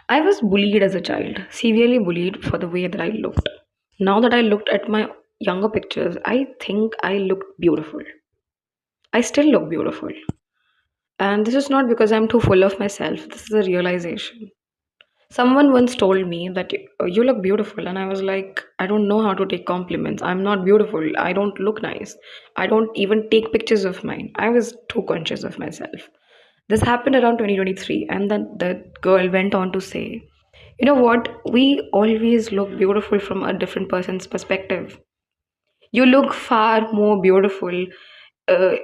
I was bullied as a child, severely bullied for the way that I looked. Now that I looked at my younger pictures, I think I looked beautiful. I still look beautiful. And this is not because I'm too full of myself, this is a realization. Someone once told me that you look beautiful, and I was like, I don't know how to take compliments. I'm not beautiful. I don't look nice. I don't even take pictures of mine. I was too conscious of myself. This happened around 2023, and then the girl went on to say, you know what? We always look beautiful from a different person's perspective. You look far more beautiful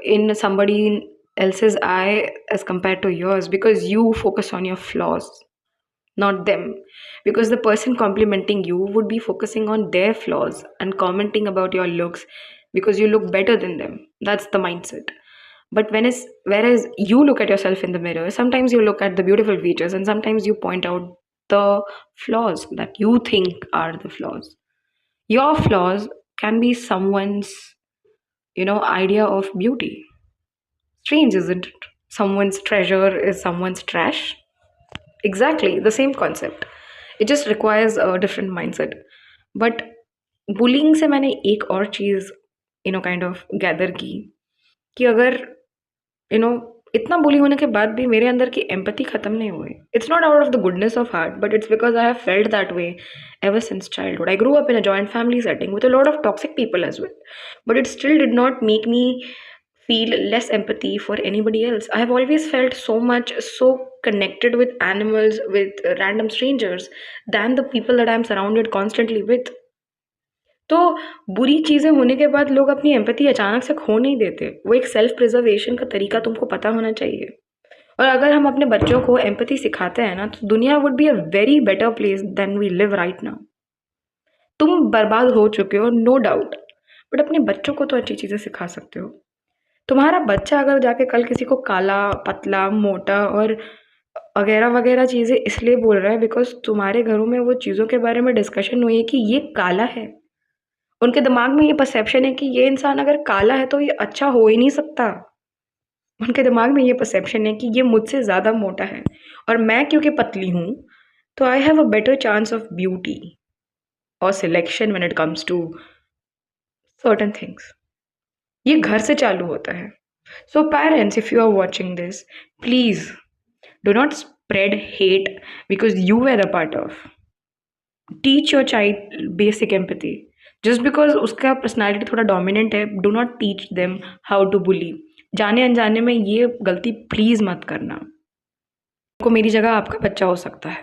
in somebody else's eye as compared to yours because you focus on your flaws, not them. Because the person complimenting you would be focusing on their flaws and commenting about your looks because you look better than them. That's the mindset. But whereas you look at yourself in the mirror, sometimes you look at the beautiful features and sometimes you point out the flaws that you think are the flaws. Your flaws can be someone's, idea of beauty. Strange, isn't it? Someone's treasure is someone's trash. Exactly, the same concept. It just requires a different mindset. But bullying से मैंने एक और चीज़ kind of gather की कि अगर you know इतना बुली होने के बाद भी मेरे अंदर की एम्पैथी ख़त्म नहीं हुई. It's not out of the goodness of heart, but it's because I have felt that way ever since childhood. I grew up in a joint family setting with a lot of toxic people as well, but it still did not make me feel less empathy for anybody else. I have always felt so much so connected with animals, with random strangers, than the people that I'm surrounded constantly with. तो बुरी चीज़ें होने के बाद लोग अपनी empathy अचानक से खो नहीं देते. वो एक सेल्फ प्रिजर्वेशन का तरीका तुमको पता होना चाहिए. और अगर हम अपने बच्चों को एम्पैथी सिखाते हैं ना, तो दुनिया would be a very better place than we live right now. तुम बर्बाद हो चुके हो, नो डाउट, बट अपने बच्चों को तो अच्छी चीज़ें सिखा सकते हो. तुम्हारा बच्चा अगर जाके कल किसी को काला, पतला, मोटा और वगैरह वगैरह चीज़ें इसलिए बोल रहा है बिकॉज तुम्हारे घरों में वो चीज़ों के बारे में डिस्कशन हुई है कि ये काला है. उनके दिमाग में ये परसेप्शन है कि ये इंसान अगर काला है तो ये अच्छा हो ही नहीं सकता. उनके दिमाग में ये परसेप्शन है कि ये मुझसे ज़्यादा मोटा है और मैं क्योंकि पतली हूँ तो I have a better chance of beauty और selection when it comes to certain things. ये घर से चालू होता है. So parents, if you are watching this, please do not spread hate because you are a part of. Teach your child basic empathy. Just because उसका personality थोड़ा dominant है, do not teach them how to bully. जाने अनजाने में ये गलती please मत करना. को मेरी जगह आपका बच्चा हो सकता है.